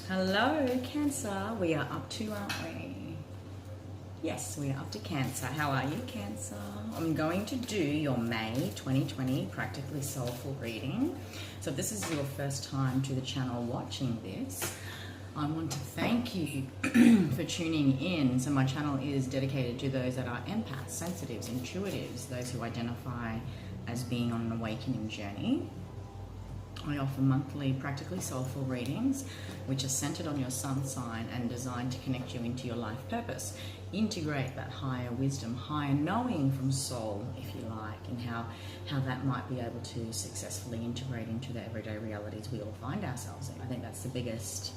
Hello, Cancer. We are up to, aren't we? Yes, we are up to Cancer. How are you, Cancer? I'm going to do your May 2020 Practically Soulful reading. So if this is your first time to the channel watching this, I want to thank you for tuning in. So my channel is dedicated to those that are empaths, sensitives, intuitives, those who identify as being on an awakening journey. I offer monthly practically soulful readings which are centered on your sun sign and designed to connect you into your life purpose. Integrate that higher wisdom, higher knowing from soul, if you like, and how that might be able to successfully integrate into the everyday realities we all find ourselves in. I think that's the biggest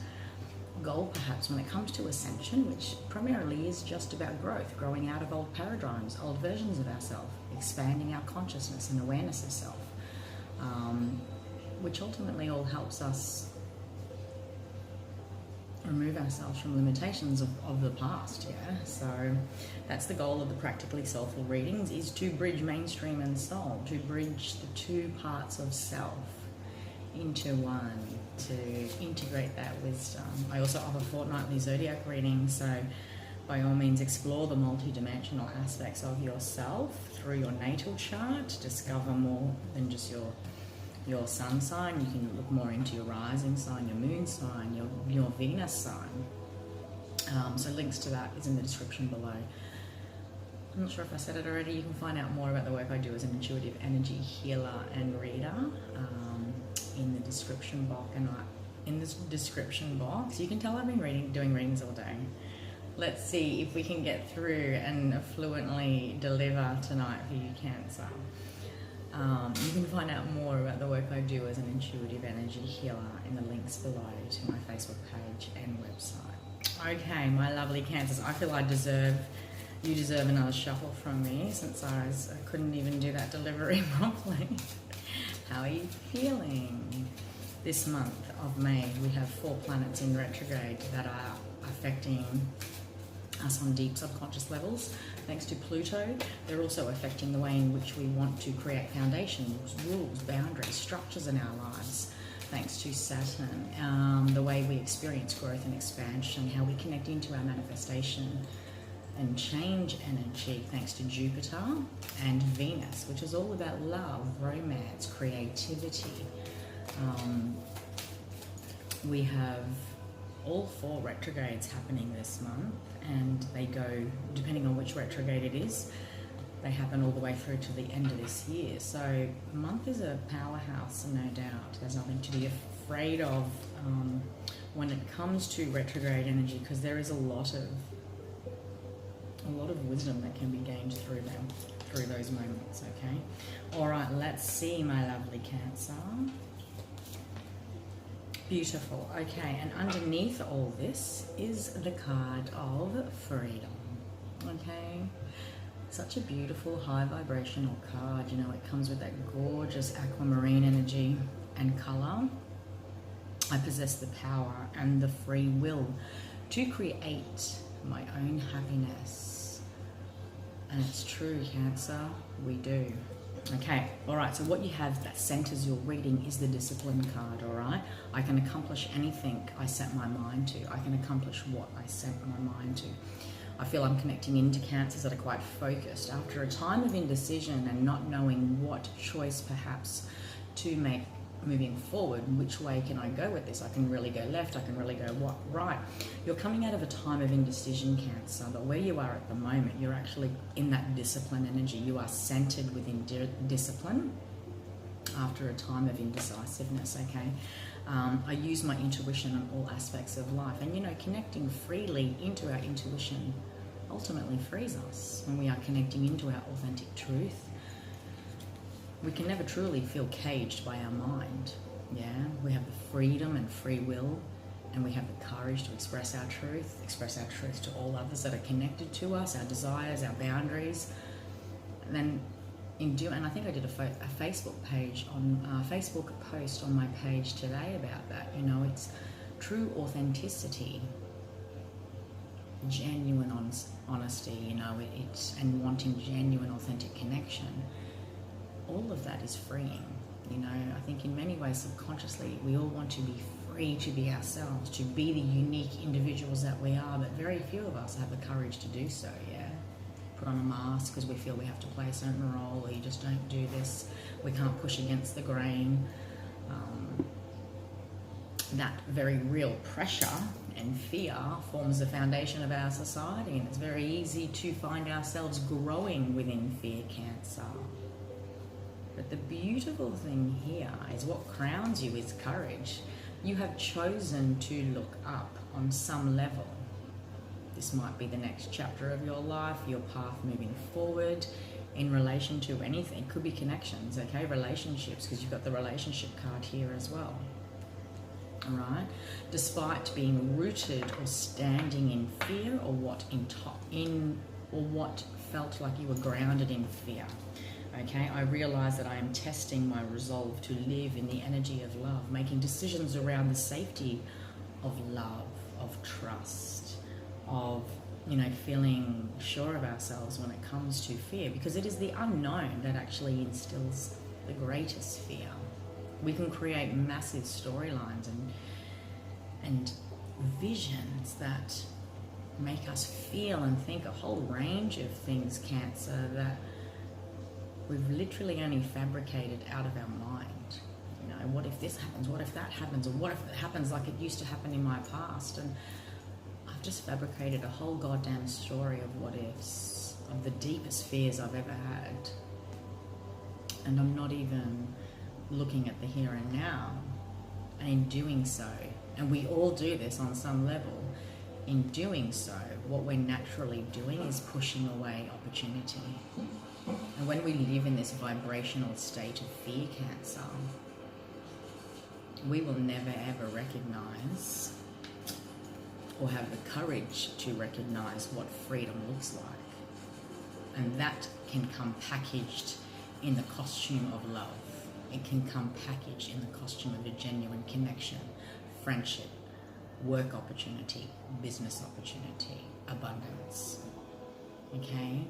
goal perhaps when it comes to ascension, which primarily is just about growth, growing out of old paradigms, old versions of ourselves, expanding our consciousness and awareness of self. Which ultimately all helps us remove ourselves from limitations of the past, yeah? So that's the goal of the Practically Soulful readings, is to bridge mainstream and soul, to bridge the two parts of self into one, to integrate that wisdom. I also offer fortnightly zodiac readings, so by all means explore the multi-dimensional aspects of yourself through your natal chart, discover more than just your sun sign. You can look more into your rising sign, your moon sign, your Venus sign. So links to that is in the description below. I'm not sure if I said it already. You can find out more about the work I do as an intuitive energy healer and reader in the description box. You can tell I've been doing readings all day. Let's see if we can get through and fluently deliver tonight for you, Cancer. You can find out more about the work I do as an intuitive energy healer in the links below to my Facebook page and website. Okay, my lovely Cancers, I feel you deserve another shuffle from me, since I couldn't even do that delivery properly. How are you feeling? This month of May, we have 4 planets in retrograde that are affecting us on deep subconscious levels. Thanks to Pluto, they're also affecting the way in which we want to create foundations, rules, boundaries, structures in our lives. Thanks to Saturn, the way we experience growth and expansion, how we connect into our manifestation and change energy. Thanks to Jupiter and Venus, which is all about love, romance, creativity. We have all 4 retrogrades happening this month, and they go, depending on which retrograde it is, they happen all the way through to the end of this year. So the month is a powerhouse, no doubt. There's nothing to be afraid of when it comes to retrograde energy, because there is a lot of wisdom that can be gained through those moments. Okay, all right, let's see, my lovely Cancer. Beautiful. Okay, and underneath all this is the card of freedom. Okay, such a beautiful high vibrational card. You know, it comes with that gorgeous aquamarine energy and color. I possess the power and the free will to create my own happiness. And it's true, Cancer, we do. Okay, all right, so what you have that centers your reading is the discipline card, all right? I can accomplish anything I set my mind to. I can accomplish what I set my mind to. I feel I'm connecting into Cancers that are quite focused. After a time of indecision and not knowing what choice perhaps to make moving forward, which way can I go with this? I can really go left, I can really go right. You're coming out of a time of indecision, Cancer, but where you are at the moment, you're actually in that discipline energy. You are centered within discipline after a time of indecisiveness, okay? I use my intuition on all aspects of life, and you know, connecting freely into our intuition ultimately frees us. When we are connecting into our authentic truth, we can never truly feel caged by our mind. Yeah, we have the freedom and free will, and we have the courage to express our truth to all others that are connected to us, our desires, our boundaries. And then and I think I did a Facebook Facebook post on my page today about that. You know, it's true authenticity, genuine honesty, you know, and wanting genuine authentic connection. All of that is freeing. You know, I think in many ways subconsciously we all want to be free. free to be ourselves, to be the unique individuals that we are, but very few of us have the courage to do so, yeah? Put on a mask because we feel we have to play a certain role, or you just don't do this, we can't push against the grain. That very real pressure and fear forms the foundation of our society, and it's very easy to find ourselves growing within fear, Cancer. But the beautiful thing here is what crowns you is courage. You have chosen to look up on some level. This might be the next chapter of your life, your path moving forward in relation to anything. It could be connections, okay? Relationships, because you've got the relationship card here as well. All right? Despite being rooted or standing in fear, or what felt like you were grounded in fear. Okay, I realize that I am testing my resolve to live in the energy of love, making decisions around the safety of love, of trust, of, you know, feeling sure of ourselves when it comes to fear, because it is the unknown that actually instills the greatest fear. We can create massive storylines and visions that make us feel and think a whole range of things, Cancer, that we've literally only fabricated out of our mind. You know, what if this happens? What if that happens? Or what if it happens like it used to happen in my past? And I've just fabricated a whole goddamn story of what ifs, of the deepest fears I've ever had. And I'm not even looking at the here and now. And in doing so, and we all do this on some level, in doing so, what we're naturally doing is pushing away opportunity. And when we live in this vibrational state of fear, Cancer, we will never ever recognize or have the courage to recognize what freedom looks like. And that can come packaged in the costume of love. It can come packaged in the costume of a genuine connection, friendship, work opportunity, business opportunity, abundance. Okay?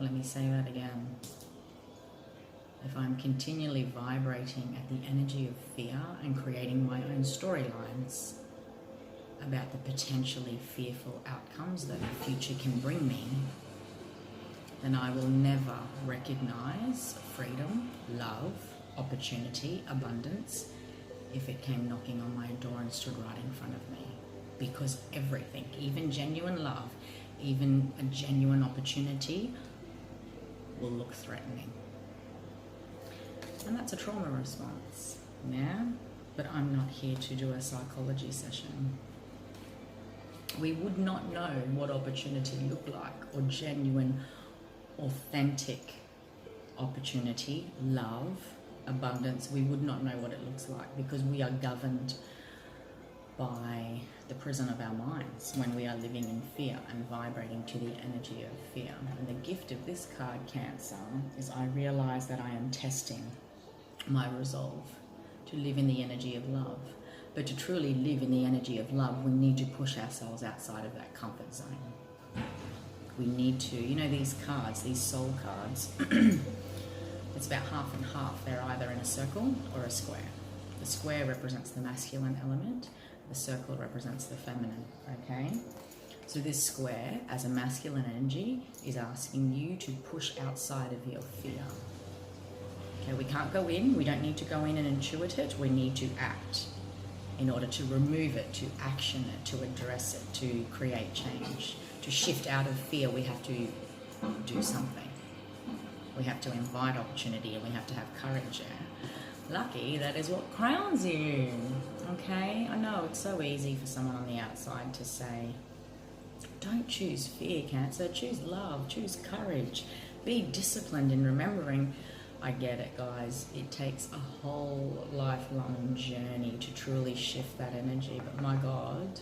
Let me say that again. If I'm continually vibrating at the energy of fear and creating my own storylines about the potentially fearful outcomes that the future can bring me, then I will never recognize freedom, love, opportunity, abundance if it came knocking on my door and stood right in front of me. Because everything, even genuine love, even a genuine opportunity, will look threatening. And that's a trauma response. Yeah? But I'm not here to do a psychology session. We would not know what opportunity looked like, or genuine, authentic opportunity, love, abundance. We would not know what it looks like, because we are governed by the prison of our minds when we are living in fear and vibrating to the energy of fear. And the gift of this card, Cancer, is I realize that I am testing my resolve to live in the energy of love. But to truly live in the energy of love, we need to push ourselves outside of that comfort zone. We need to, you know, these cards, these soul cards, it's about half and half. They're either in a circle or a square. The square represents the masculine element. The circle represents the feminine, okay? So this square, as a masculine energy, is asking you to push outside of your fear. Okay, we can't go in. We don't need to go in and intuit it. We need to act in order to remove it, to action it, to address it, to create change. To shift out of fear, we have to do something. We have to invite opportunity, and we have to have courage there. Lucky, that is what crowns you. Okay, I know it's so easy for someone on the outside to say, don't choose fear, Cancer, choose love, choose courage, be disciplined in remembering. I get it, guys. It takes a whole lifelong journey to truly shift that energy, but my God,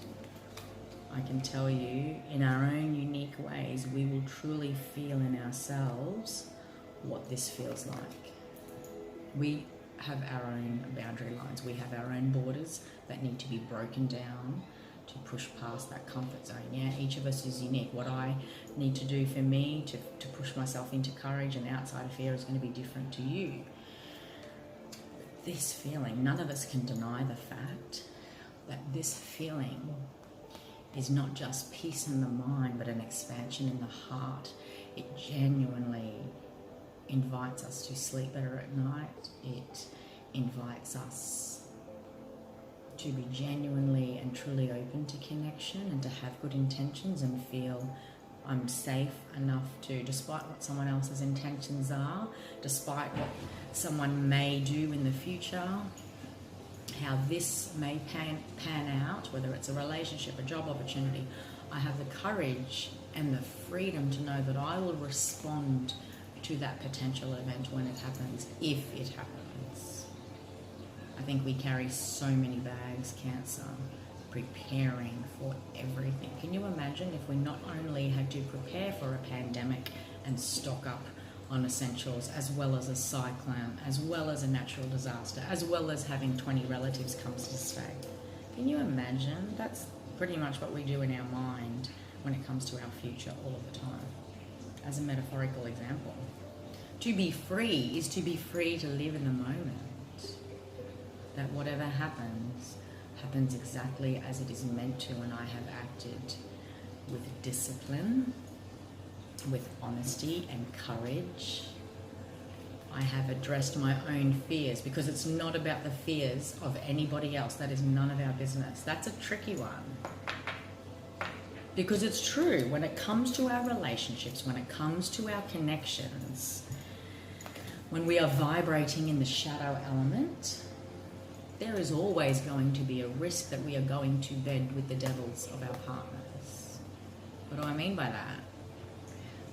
I can tell you, in our own unique ways, we will truly feel in ourselves what this feels like. We have our own boundary lines. We have our own borders that need to be broken down to push past that comfort zone. Yeah, each of us is unique. What I need to do for me to push myself into courage and outside of fear is going to be different to you. this feeling, none of us can deny the fact that this feeling is not just peace in the mind, but an expansion in the heart. It genuinely invites us to sleep better at night. It invites us to be genuinely and truly open to connection and to have good intentions and feel I'm safe enough to, despite what someone else's intentions are, despite what someone may do in the future, how this may pan out, whether it's a relationship, a job opportunity, I have the courage and the freedom to know that I will respond to that potential event when it happens, if it happens. I think we carry so many bags, Cancer, preparing for everything. Can you imagine if we not only had to prepare for a pandemic and stock up on essentials, as well as a cyclone, as well as a natural disaster, as well as having 20 relatives come to stay? Can you imagine? That's pretty much what we do in our mind when it comes to our future all of the time. As a metaphorical example, to be free is to be free to live in the moment. That whatever happens exactly as it is meant to, and I have acted with discipline, with honesty and courage. I have addressed my own fears, because it's not about the fears of anybody else. That is none of our business. That's a tricky one. Because it's true, when it comes to our relationships, when it comes to our connections, when we are vibrating in the shadow element, there is always going to be a risk that we are going to bed with the devils of our partners. What do I mean by that?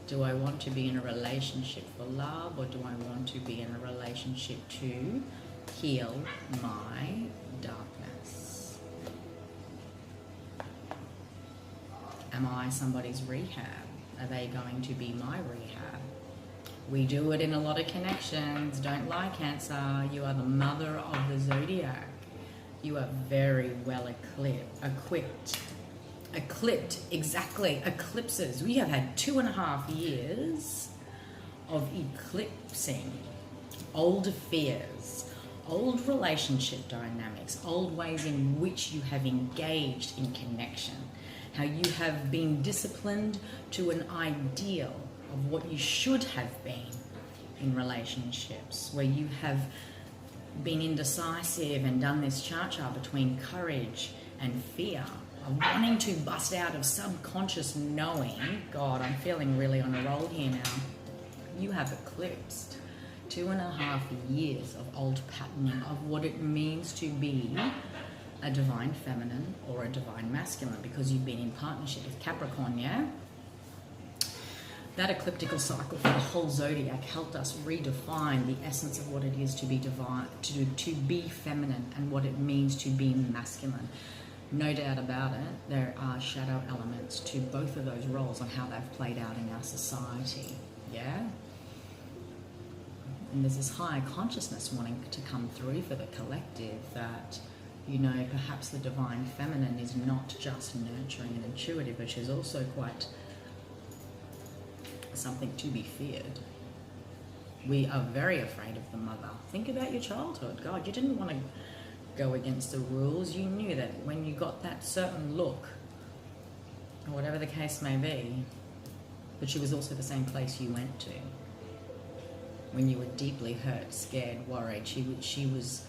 Do I want to be in a relationship for love, or do I want to be in a relationship to heal my darkness? Am I somebody's rehab? Are they going to be my rehab? We do it in a lot of connections. Don't lie, Cancer. You are the mother of the zodiac. You are very well equipped, exactly. Eclipses. We have had 2.5 years of eclipsing old fears, old relationship dynamics, old ways in which you have engaged in connection, how you have been disciplined to an ideal of what you should have been in relationships, where you have been indecisive and done this cha-cha between courage and fear, of wanting to bust out of subconscious knowing. God, I'm feeling really on a roll here now. You have eclipsed 2.5 years of old patterning of what it means to be a divine feminine or a divine masculine, because you've been in partnership with Capricorn, yeah? That ecliptical cycle for the whole zodiac helped us redefine the essence of what it is to be divine, to be feminine, and what it means to be masculine. No doubt about it, there are shadow elements to both of those roles and how they've played out in our society, yeah? And there's this higher consciousness wanting to come through for the collective, that, you know, perhaps the divine feminine is not just nurturing and intuitive, but she's also quite something to be feared. We are very afraid of the mother. Think about your childhood. God, you didn't want to go against the rules. You knew that when you got that certain look, or whatever the case may be, but she was also the same place you went to. When you were deeply hurt, scared, worried, she was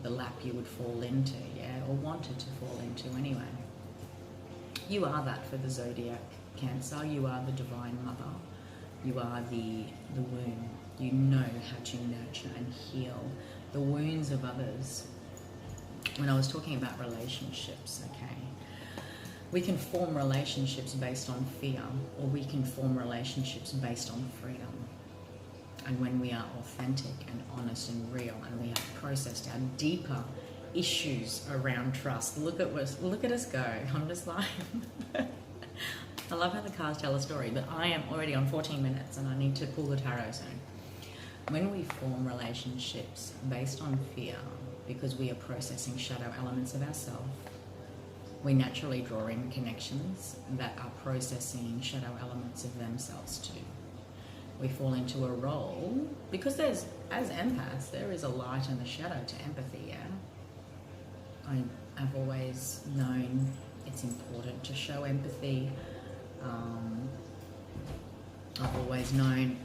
the lap you would fall into, yeah, or wanted to fall into anyway. You are that for the zodiac, Cancer. You are the divine mother. You are the womb. You know how to nurture and heal the wounds of others. When I was talking about relationships, okay, we can form relationships based on fear, or we can form relationships based on freedom. And when we are authentic and honest and real, and we have processed our deeper issues around trust, look at us go. I'm just like, I love how the cards tell a story, but I am already on 14 minutes and I need to pull the tarot soon. When we form relationships based on fear, because we are processing shadow elements of ourselves, we naturally draw in connections that are processing shadow elements of themselves too. We fall into a role, because there's as empaths, there is a light and a shadow to empathy, yeah? I've always known it's important to show empathy. I've always known,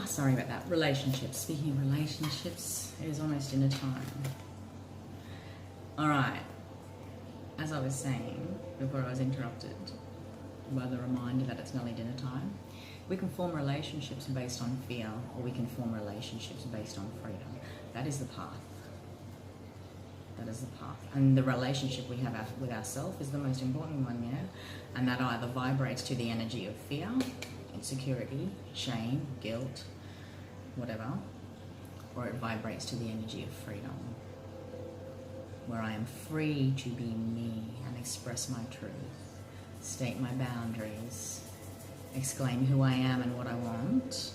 sorry about that, relationships. Speaking of relationships, it is almost dinner time. All right, as I was saying before I was interrupted by the reminder that it's nearly dinner time, we can form relationships based on fear, or we can form relationships based on freedom. That is the path. That is the path. And the relationship we have with ourselves is the most important one, yeah? And that either vibrates to the energy of fear, insecurity, shame, guilt, whatever, or it vibrates to the energy of freedom, where I am free to be me and express my truth, state my boundaries, exclaim who I am and what I want.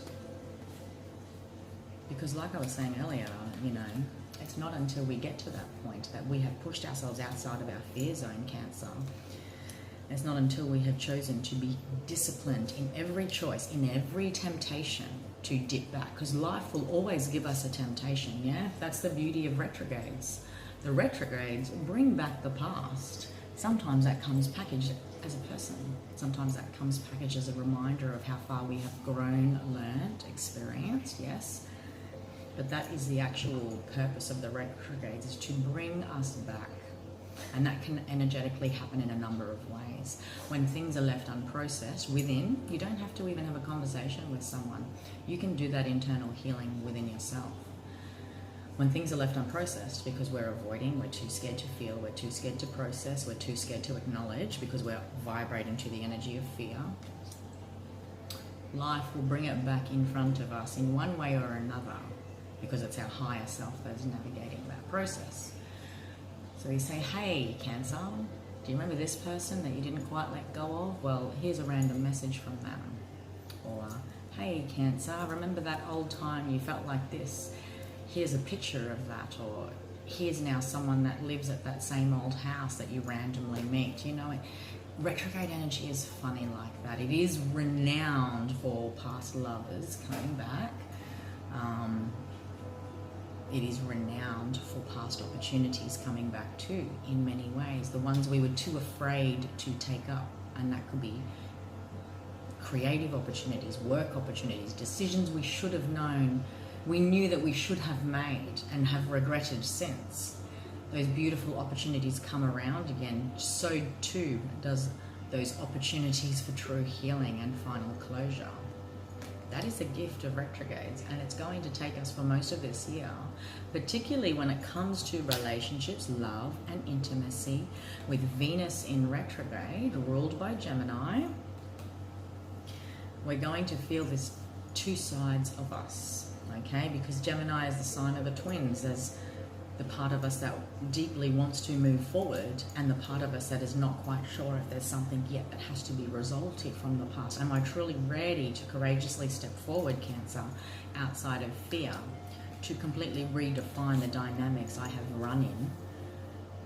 Because like I was saying earlier, you know, it's not until we get to that point that we have pushed ourselves outside of our fear zone, Cancer. It's not until we have chosen to be disciplined in every choice, in every temptation, to dip back. Because life will always give us a temptation, yeah? That's the beauty of retrogrades. The retrogrades bring back the past. Sometimes that comes packaged as a person. Sometimes that comes packaged as a reminder of how far we have grown, learned, experienced, yes? But that is the actual purpose of the retrogrades, is to bring us back. And that can energetically happen in a number of ways. When things are left unprocessed within, you don't have to even have a conversation with someone. You can do that internal healing within yourself. When things are left unprocessed because we're avoiding, we're too scared to feel, we're too scared to process, we're too scared to acknowledge because we're vibrating to the energy of fear, life will bring it back in front of us in one way or another, because it's our higher self that is navigating that process. So we say, hey, Cancer, do you remember this person that you didn't quite let go of? Well, here's a random message from them. Or, hey, Cancer, remember that old time you felt like this? Here's a picture of that. Or here's now someone that lives at that same old house that you randomly meet. You know, retrograde energy is funny like that. It is renowned for past lovers coming back. It is renowned for past opportunities coming back too, in many ways. The ones we were too afraid to take up, and that could be creative opportunities, work opportunities, decisions we should have known, we knew that we should have made and have regretted since. Those beautiful opportunities come around again, so too does those opportunities for true healing and final closure. That is a gift of retrogrades, and it's going to take us for most of this year, particularly when it comes to relationships, love and intimacy, with Venus in retrograde, ruled by Gemini. We're going to feel this two sides of us, okay? Because Gemini is the sign of the twins. There's the part of us that deeply wants to move forward, and the part of us that is not quite sure if there's something yet that has to be resolved here from the past. Am I truly ready to courageously step forward, Cancer, outside of fear, to completely redefine the dynamics I have run in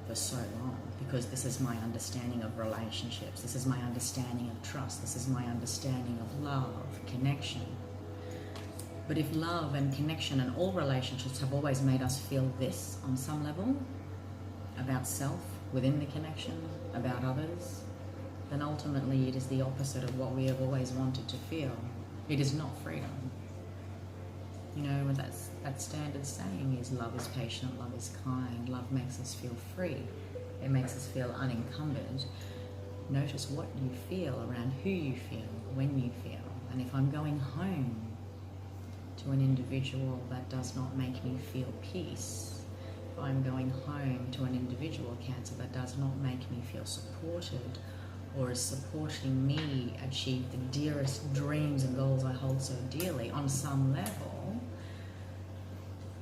for so long? Because this is my understanding of relationships, this is my understanding of trust, this is my understanding of love, connection. But if love and connection and all relationships have always made us feel this on some level, about self within the connection, about others, then ultimately it is the opposite of what we have always wanted to feel. It is not freedom. You know, that standard saying is love is patient, love is kind, love makes us feel free. It makes us feel unencumbered. Notice what you feel around who you feel, when you feel. And if I'm going home to an individual that does not make me feel peace, if I'm going home to an individual, Cancer, that does not make me feel supported, or is supporting me achieve the dearest dreams and goals I hold so dearly on some level,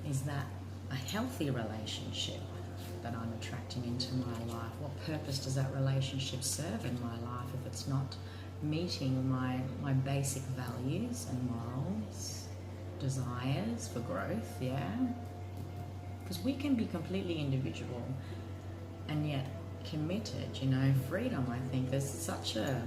is that a healthy relationship that I'm attracting into my life? What purpose does that relationship serve in my life if it's not meeting my basic values and morals, desires for growth, yeah? Because we can be completely individual and yet committed, you know. Freedom, I think there's such a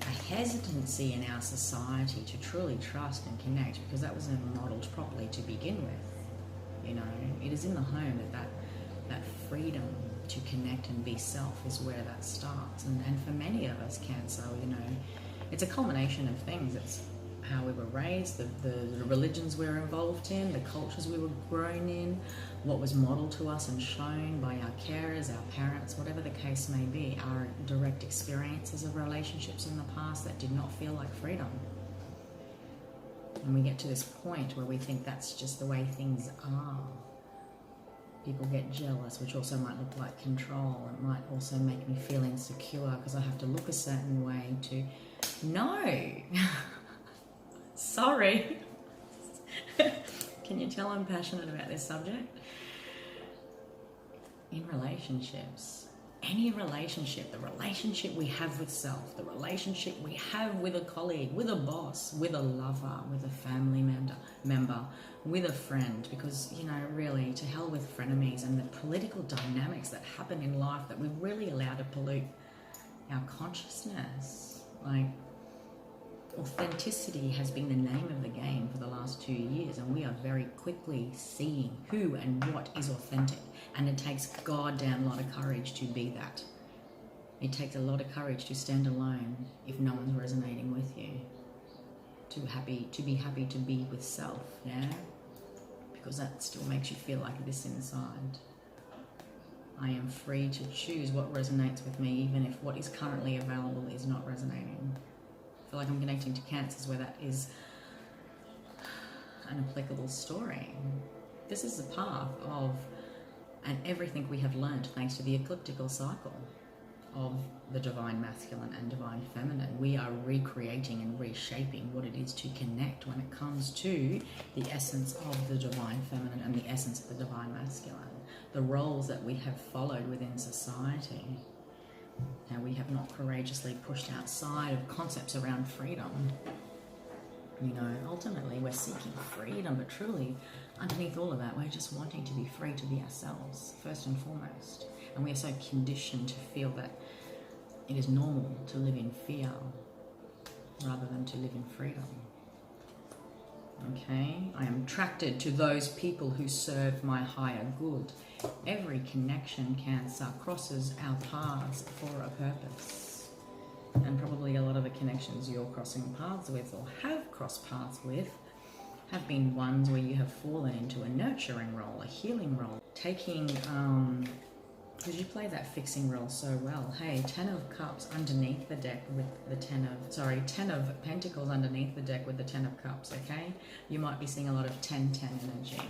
a hesitancy in our society to truly trust and connect, because that was never modeled properly to begin with. You know, it is in the home that freedom to connect and be self is where that starts. And for many of us, Cancer, you know, it's a culmination of things. It's how we were raised, the religions we were involved in, the cultures we were grown in, what was modeled to us and shown by our carers, our parents, whatever the case may be, our direct experiences of relationships in the past that did not feel like freedom. And we get to this point where we think that's just the way things are. People get jealous, which also might look like control. It might also make me feel insecure because I have to look a certain way to... No! Sorry. Can you tell I'm passionate about this subject? In relationships, any relationship, the relationship we have with self, the relationship we have with a colleague, with a boss, with a lover, with a family member, with a friend, because, you know, really, to hell with frenemies and the political dynamics that happen in life that we really allow to pollute our consciousness. Like, authenticity has been the name of the game for the last 2 years, and we are very quickly seeing who and what is authentic, and it takes a goddamn lot of courage to be that. It takes a lot of courage to stand alone if no one's resonating with you, to be happy to be with self, yeah, because that still makes you feel like this inside. I am free to choose what resonates with me, even if what is currently available is not resonating. I feel like I'm connecting to Cancers where that is an applicable story. This is the path of, and everything we have learned thanks to the ecliptical cycle of the divine masculine and divine feminine. We are recreating and reshaping what it is to connect when it comes to the essence of the divine feminine and the essence of the divine masculine. The roles that we have followed within society. Now, we have not courageously pushed outside of concepts around freedom. You know, ultimately we're seeking freedom, but truly underneath all of that, we're just wanting to be free to be ourselves, first and foremost. And we are so conditioned to feel that it is normal to live in fear rather than to live in freedom. Okay, I am attracted to those people who serve my higher good. Every connection, Cancer, crosses our paths for a purpose. And probably a lot of the connections you're crossing paths with or have crossed paths with have been ones where you have fallen into a nurturing role, a healing role, taking, because you play that fixing role so well. Hey, 10 of Cups underneath the deck with the 10 of Pentacles underneath the deck with the 10 of Cups, okay? You might be seeing a lot of 10-10 energy.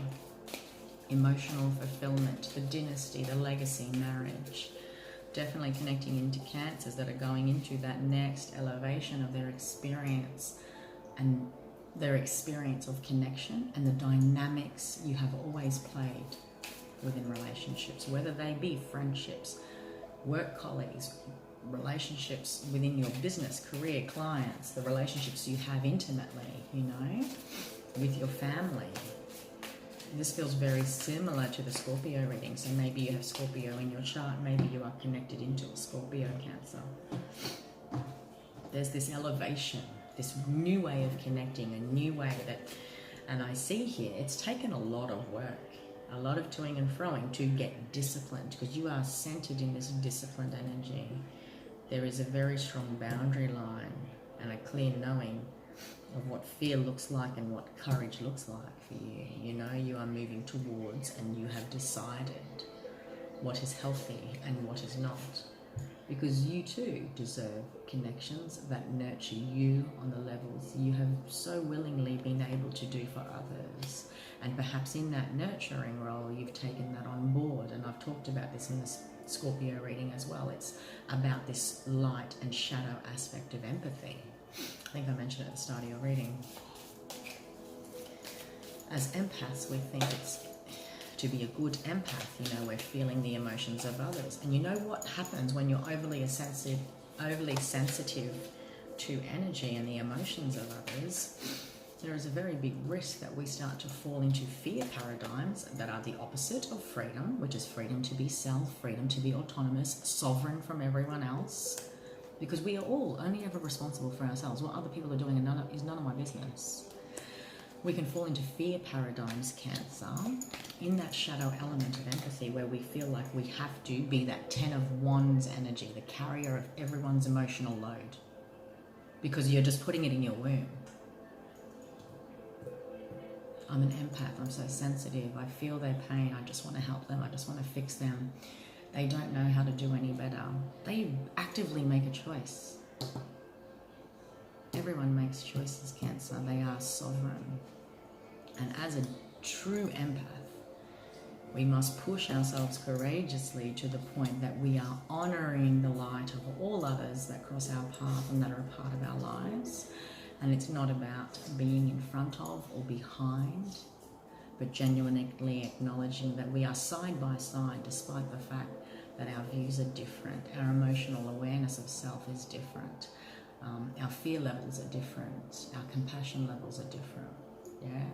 Emotional fulfillment, the dynasty, the legacy, marriage. Definitely connecting into Cancers that are going into that next elevation of their experience and their experience of connection and the dynamics you have always played within relationships, whether they be friendships, work colleagues, relationships within your business, career, clients, the relationships you have intimately, you know, with your family. This feels very similar to the Scorpio reading. So maybe you have Scorpio in your chart, maybe you are connected into a Scorpio Cancer. There's this elevation, this new way of connecting, a new way that, and I see here, it's taken a lot of work, a lot of toing and froing to get disciplined, because you are centered in this disciplined energy. There is a very strong boundary line and a clear knowing of what fear looks like and what courage looks like for you. You know, you are moving towards and you have decided what is healthy and what is not. Because you too deserve connections that nurture you on the levels you have so willingly been able to do for others. And perhaps in that nurturing role, you've taken that on board. And I've talked about this in the Scorpio reading as well. It's about this light and shadow aspect of empathy. I think I mentioned it at the start of your reading. As empaths, we think it's to be a good empath, you know, we're feeling the emotions of others. And you know what happens when you're overly sensitive to energy and the emotions of others? There is a very big risk that we start to fall into fear paradigms that are the opposite of freedom, which is freedom to be self, freedom to be autonomous, sovereign from everyone else. because we are all only ever responsible for ourselves. What other people are doing is none of my business. We can fall into fear paradigms, Cancer, in that shadow element of empathy where we feel like we have to be that 10 of Wands energy, the carrier of everyone's emotional load, because you're just putting it in your womb. I'm an empath, I'm so sensitive, I feel their pain, I just want to help them, I just want to fix them. They don't know how to do any better. They actively make a choice. Everyone makes choices, Cancer. They are sovereign. And as a true empath, we must push ourselves courageously to the point that we are honoring the light of all others that cross our path and that are a part of our lives. And it's not about being in front of or behind, but genuinely acknowledging that we are side by side despite the fact that our views are different. Our emotional awareness of self is different. Our fear levels are different. Our compassion levels are different. Yeah?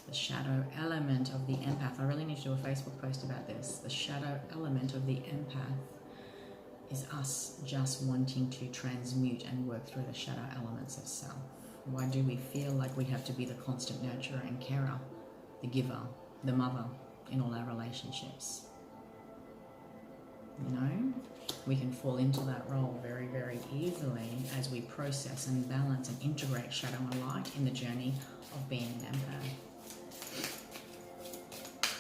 The shadow element of the empath. I really need to do a Facebook post about this. The shadow element of the empath is us just wanting to transmute and work through the shadow elements of self. Why do we feel like we have to be the constant nurturer and carer, the giver, the mother in all our relationships? You know, we can fall into that role very, very easily as we process and balance and integrate shadow and light in the journey of being an empath.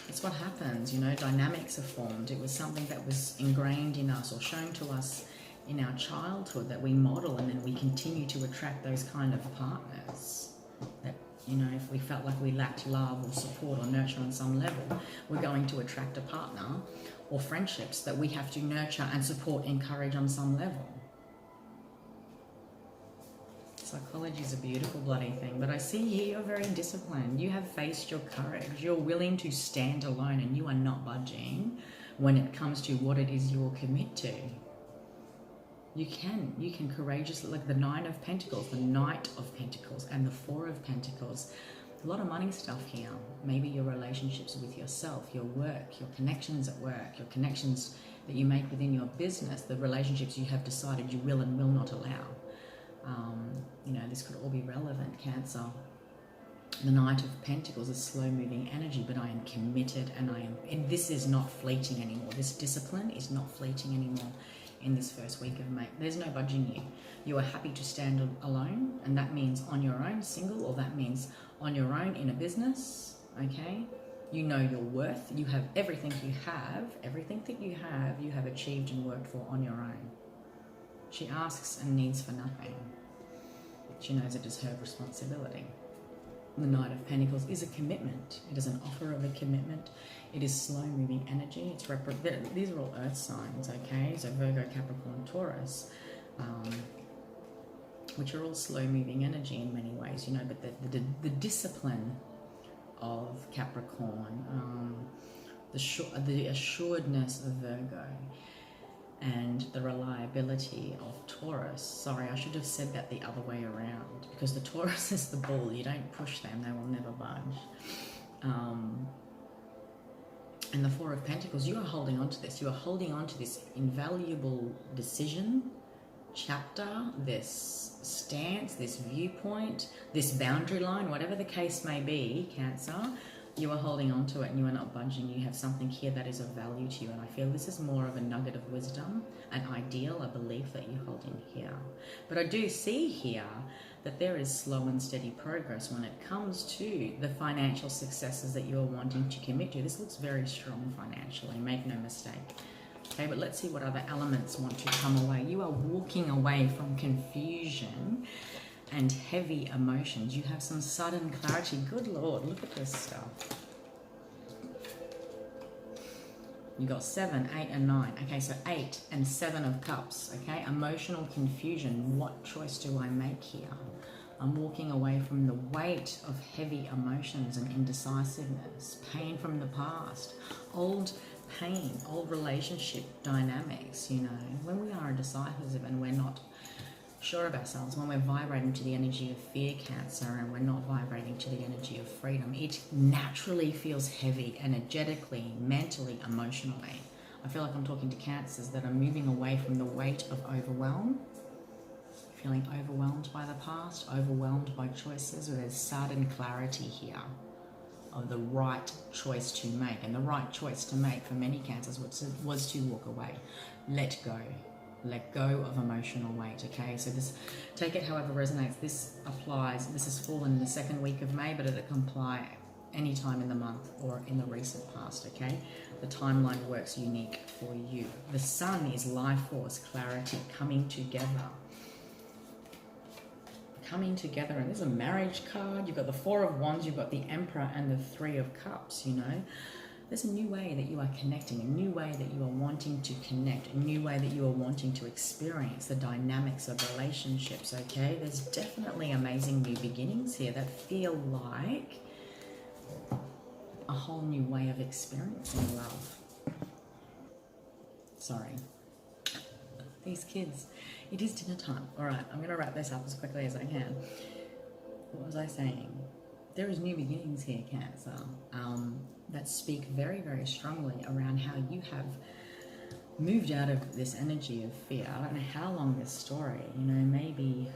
It's what happens, you know, dynamics are formed. It was something that was ingrained in us or shown to us in our childhood that we model, and then we continue to attract those kind of partners that, you know, if we felt like we lacked love or support or nurture on some level, we're going to attract a partner or friendships that we have to nurture and support, encourage on some level. Psychology is a beautiful bloody thing, but I see here you're very disciplined. You have faced your courage. You're willing to stand alone, and you are not budging when it comes to what it is you will commit to. You can courageously, like the Nine of Pentacles, the Knight of Pentacles, and the Four of Pentacles. A lot of money stuff here. Maybe your relationships with yourself, your work, your connections at work, your connections that you make within your business, the relationships you have decided you will and will not allow. You know, this could all be relevant, Cancer. The Knight of Pentacles is slow-moving energy, but I am committed, and this is not fleeting anymore. This discipline is not fleeting anymore in this first week of May. There's no budging you. You are happy to stand alone, and that means on your own, single, or that means on your own in a business, okay? You know your worth. You have everything you have. Everything that you have achieved and worked for on your own. She asks and needs for nothing. She knows it is her responsibility. The Knight of Pentacles is a commitment. It is an offer of a commitment. It is slow-moving energy. These are all earth signs, okay? So Virgo, Capricorn, Taurus, which are all slow-moving energy in many ways, you know, but the discipline of Capricorn, the assuredness of Virgo, and the reliability of Taurus. Sorry, I should have said that the other way around, because the Taurus is the bull. You don't push them, they will never budge. And the Four of Pentacles, you are holding on to this. You are holding on to this invaluable decision, chapter, this stance, this viewpoint, this boundary line, whatever the case may be, Cancer. You are holding on to it and you are not budging. You have something here that is of value to you, and I feel this is more of a nugget of wisdom, an ideal, a belief that you hold in here. But I do see here that there is slow and steady progress when it comes to the financial successes that you're wanting to commit to. This looks very strong financially, make no mistake. Okay, but let's see what other elements want to come away. You are walking away from confusion and heavy emotions. You have some sudden clarity. Good Lord, look at this stuff. You got 7, 8, and 9. Okay, so 8 and 7 of Cups. Okay, emotional confusion. What choice do I make here? I'm walking away from the weight of heavy emotions and indecisiveness, pain from the past, old pain, old relationship dynamics. You know, when we are indecisive and we're not sure of ourselves, when we're vibrating to the energy of fear, Cancer, and we're not vibrating to the energy of freedom, it naturally feels heavy, energetically, mentally, emotionally. I feel like I'm talking to Cancers that are moving away from the weight of overwhelm, feeling overwhelmed by the past, overwhelmed by choices, or there's sudden clarity here of the right choice to make. And the right choice to make for many Cancers was to walk away, let go of emotional weight. Okay, so this, take it however resonates. This applies, this has fallen in the second week of May, but it can apply any time in the month or in the recent past. Okay, the timeline works unique for you. The Sun is life force, clarity, coming together, and there's a marriage card. You've got the Four of Wands, you've got the Emperor and the Three of Cups. You know, there's a new way that you are connecting, a new way that you are wanting to connect, a new way that you are wanting to experience the dynamics of relationships. Okay, there's definitely amazing new beginnings here that feel like a whole new way of experiencing love. Sorry, these kids. It is dinner time. All right, I'm going to wrap this up as quickly as I can. What was I saying? There is new beginnings here, Cancer, that speak very, very strongly around how you have moved out of this energy of fear. I don't know how long this story, you know, maybe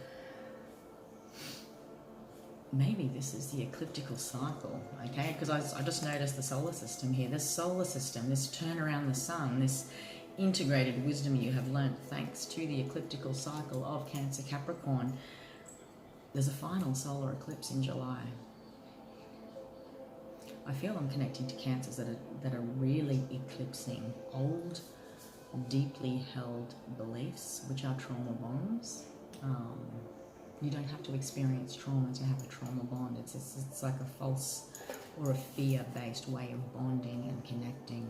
this is the ecliptical cycle, okay? Because I just noticed the solar system here. This solar system, this turn around the sun, this integrated wisdom you have learnt thanks to the ecliptical cycle of Cancer Capricorn. There's a final solar eclipse in July. I feel I'm connecting to Cancers that are really eclipsing old, deeply held beliefs, which are trauma bonds. You don't have to experience trauma to have a trauma bond. It's like a false or a fear-based way of bonding and connecting.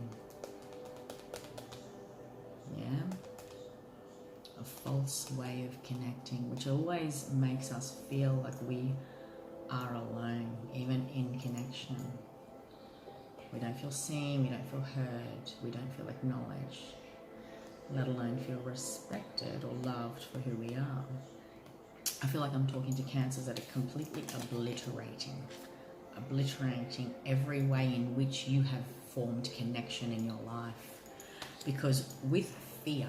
Yeah, a false way of connecting, which always makes us feel like we are alone, even in connection. We don't feel seen, we don't feel heard, we don't feel acknowledged, let alone feel respected or loved for who we are. I feel like I'm talking to Cancers that are completely obliterating every way in which you have formed connection in your life. Because with fear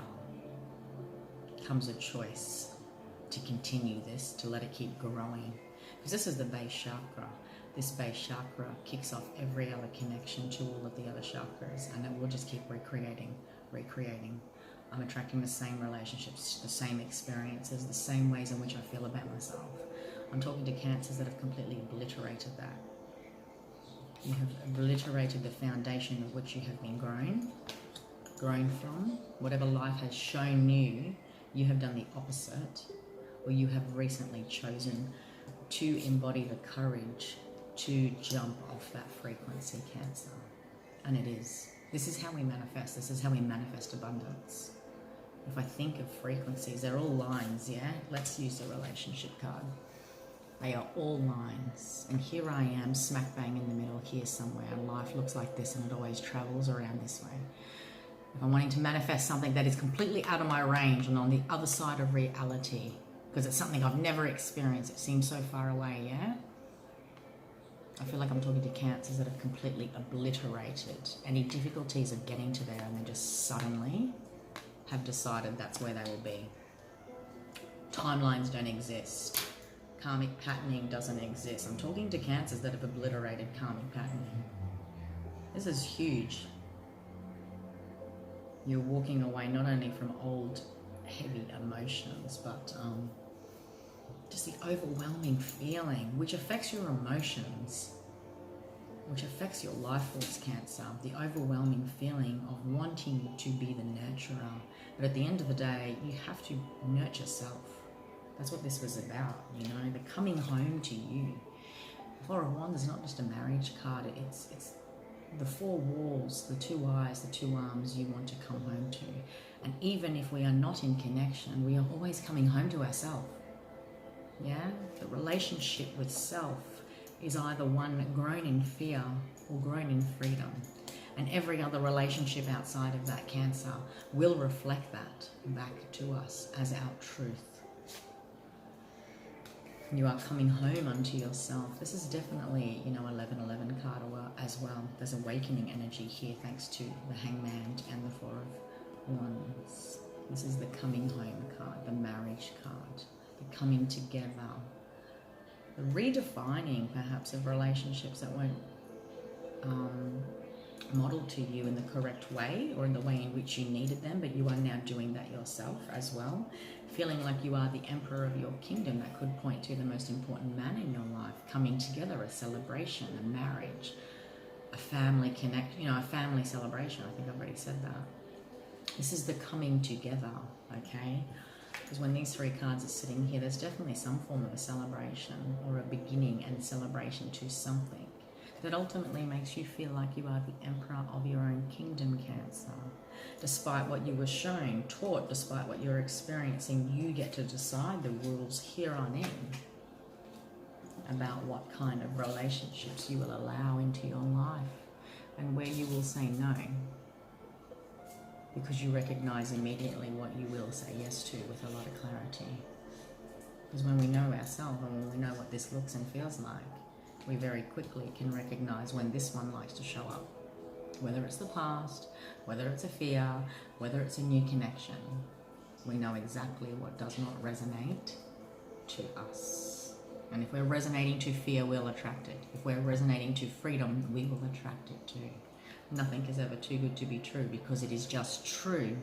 comes a choice to continue this, to let it keep growing. Because this is the base chakra. This base chakra kicks off every other connection to all of the other chakras, and it will just keep recreating. I'm attracting the same relationships, the same experiences, the same ways in which I feel about myself. I'm talking to Cancers that have completely obliterated that. You have obliterated the foundation of which you have been grown from. Whatever life has shown you, you have done the opposite, or you have recently chosen to embody the courage to jump off that frequency, Cancer. And it is. This is how we manifest. This is how we manifest abundance. If I think of frequencies, they're all lines, yeah? Let's use the relationship card. They are all lines. And here I am, smack bang in the middle here somewhere, and life looks like this, and it always travels around this way. If I'm wanting to manifest something that is completely out of my range and on the other side of reality, because it's something I've never experienced, it seems so far away, yeah? I feel like I'm talking to Cancers that have completely obliterated any difficulties of getting to there, and they just suddenly have decided that's where they will be. Timelines don't exist. Karmic patterning doesn't exist. I'm talking to Cancers that have obliterated karmic patterning. This is huge. You're walking away not only from old, heavy emotions, but just the overwhelming feeling, which affects your emotions, which affects your life force, Cancer. The overwhelming feeling of wanting to be the nurturer. But at the end of the day, you have to nurture self. That's what this was about, you know, the coming home to you. Four of Wands is not just a marriage card, it's the four walls, the two eyes, the two arms you want to come home to. And even if we are not in connection, we are always coming home to ourselves. Yeah? The relationship with self is either one grown in fear or grown in freedom. And every other relationship outside of that, Cancer, will reflect that back to us as our truth. You are coming home unto yourself. This is definitely, 1111 card as well. There's awakening energy here thanks to the Hangman and the Four of Wands. This is the coming home card, the marriage card, the coming together, the redefining perhaps of relationships that weren't modeled to you in the correct way or in the way in which you needed them, but you are now doing that yourself as well. Feeling like you are the emperor of your kingdom, that could point to the most important man in your life, coming together, a celebration, a marriage, a family connect, a family celebration. I think I've already said that. This is the coming together, okay? Because when these three cards are sitting here, there's definitely some form of a celebration or a beginning and celebration to something that ultimately makes you feel like you are the emperor of your own kingdom, Cancer. Despite what you were shown, taught, despite what you're experiencing, you get to decide the rules here on in about what kind of relationships you will allow into your life and where you will say no, because you recognize immediately what you will say yes to with a lot of clarity. Because when we know ourselves and when we know what this looks and feels like, we very quickly can recognize when this one likes to show up. Whether it's the past, whether it's a fear, whether it's a new connection, we know exactly what does not resonate to us. And if we're resonating to fear, we'll attract it. If we're resonating to freedom, we will attract it too. Nothing is ever too good to be true, because it is just true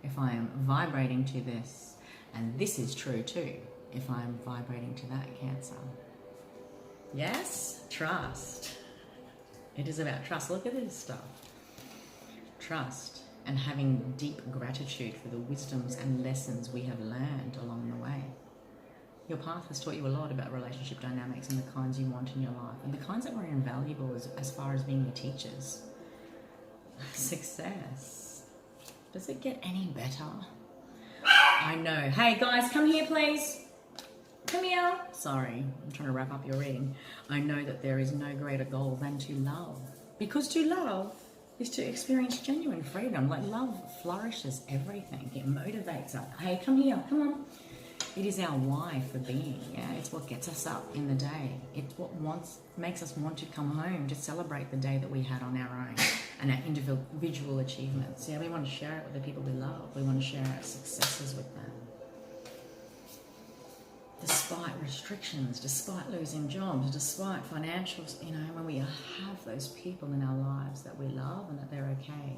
if I am vibrating to this, and this is true too if I am vibrating to that, Cancer. Yes? Trust. It is about trust. Look at this stuff. Trust and having deep gratitude for the wisdoms and lessons we have learned along the way. Your path has taught you a lot about relationship dynamics and the kinds you want in your life, and the kinds that were invaluable as far as being your teachers. Success. Does it get any better? I know. Hey guys, come here please. Come here. Sorry, I'm trying to wrap up your reading. I know that there is no greater goal than to love. Because to love is to experience genuine freedom. Like, love flourishes everything. It motivates us. Hey, come here. Come on. It is our why for being. Yeah, it's what gets us up in the day. It's what makes us want to come home to celebrate the day that we had on our own and our individual achievements. Yeah, we want to share it with the people we love. We want to share our successes with them. Despite restrictions, despite losing jobs, despite financials, when we have those people in our lives that we love and that they're okay,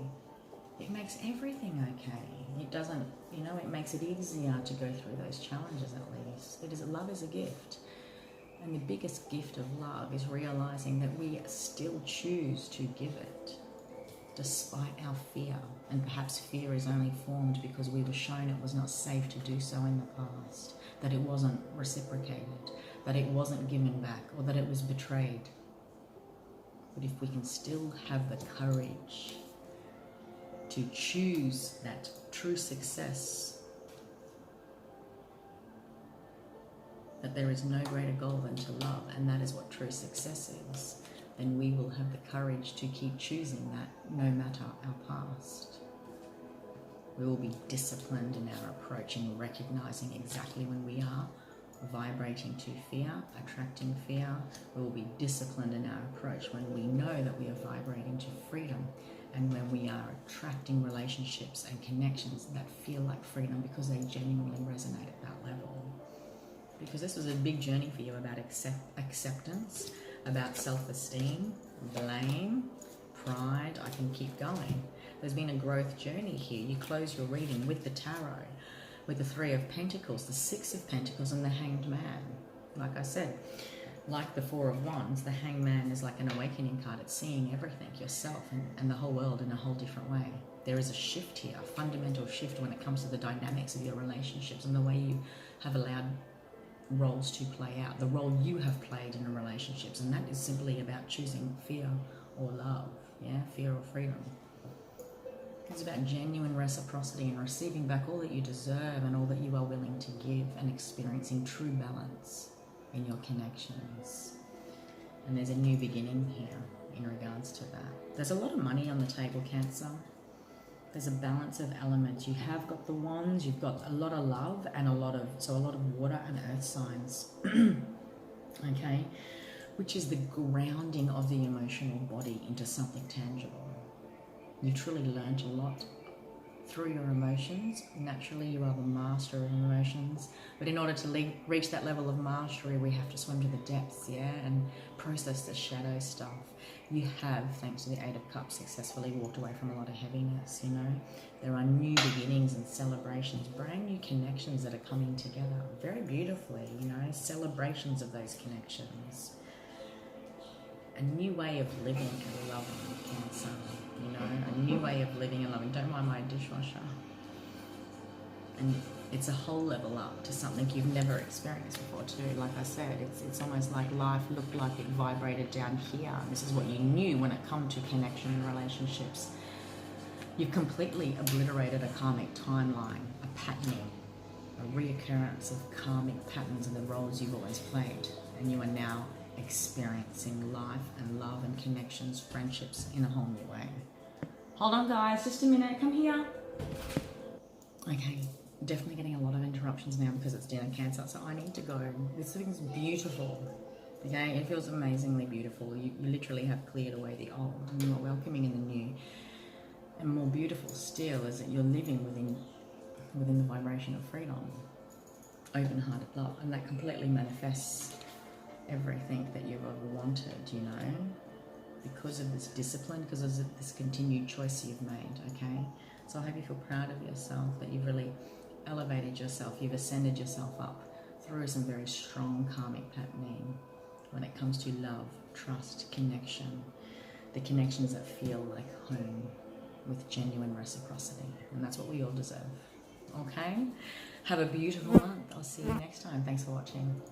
it makes everything okay. It doesn't, it makes it easier to go through those challenges at least. Love is a gift. And the biggest gift of love is realizing that we still choose to give it despite our fear. And perhaps fear is only formed because we were shown it was not safe to do so in the past, that it wasn't reciprocated, that it wasn't given back, or that it was betrayed. But if we can still have the courage to choose that true success, that there is no greater goal than to love, and that is what true success is, then we will have the courage to keep choosing that no matter our past. We will be disciplined in our approach in recognizing exactly when we are vibrating to fear, attracting fear. We will be disciplined in our approach when we know that we are vibrating to freedom, and when we are attracting relationships and connections that feel like freedom because they genuinely resonate at that level. Because this was a big journey for you about acceptance, about self-esteem, blame, pride. I can keep going. There's been a growth journey here. You close your reading with the Tarot, with the Three of Pentacles, the Six of Pentacles, and the Hanged Man. Like I said, like the Four of Wands, the Hanged Man is like an awakening card. It's seeing everything, yourself and the whole world in a whole different way. There is a shift here, a fundamental shift when it comes to the dynamics of your relationships and the way you have allowed roles to play out, the role you have played in relationships. And that is simply about choosing fear or love, yeah, fear or freedom. It's about genuine reciprocity and receiving back all that you deserve and all that you are willing to give, and experiencing true balance in your connections. And there's a new beginning here in regards to that. There's a lot of money on the table, Cancer. There's a balance of elements. You have got the wands, you've got a lot of love and a lot of water and earth signs. Okay, which is the grounding of the emotional body into something tangible. You truly learned a lot through your emotions. Naturally, you are the master of emotions, but in order to reach that level of mastery, we have to swim to the depths, yeah, and process the shadow stuff. You have, thanks to the Eight of Cups, successfully walked away from a lot of heaviness, you know. There are new beginnings and celebrations, brand new connections that are coming together very beautifully, you know, celebrations of those connections. A new way of living and loving, Cancer, you know, a new way of living and loving. Don't mind my dishwasher. And it's a whole level up to something you've never experienced before too. Like I said, it's almost like life looked like it vibrated down here. This is what you knew when it come to connection and relationships. You've completely obliterated a karmic timeline, a patterning, a reoccurrence of karmic patterns and the roles you've always played. And you are now experiencing life and love and connections, friendships in a whole new way. Hold on guys, just a minute, come here. Okay, definitely getting a lot of interruptions now because it's dinner, Cancer, so I need to go. This thing's beautiful, okay? It feels amazingly beautiful. You literally have cleared away the old and you are welcoming in the new. And more beautiful still is that you're living within the vibration of freedom, open-hearted love, and that completely manifests everything that you've ever wanted, you know, because of this discipline, because of this continued choice you've made, okay? So I hope you feel proud of yourself, that you've really elevated yourself, you've ascended yourself up through some very strong karmic patterning when it comes to love, trust, connection, the connections that feel like home with genuine reciprocity. And that's what we all deserve, okay? Have a beautiful month. I'll see you next time. Thanks for watching.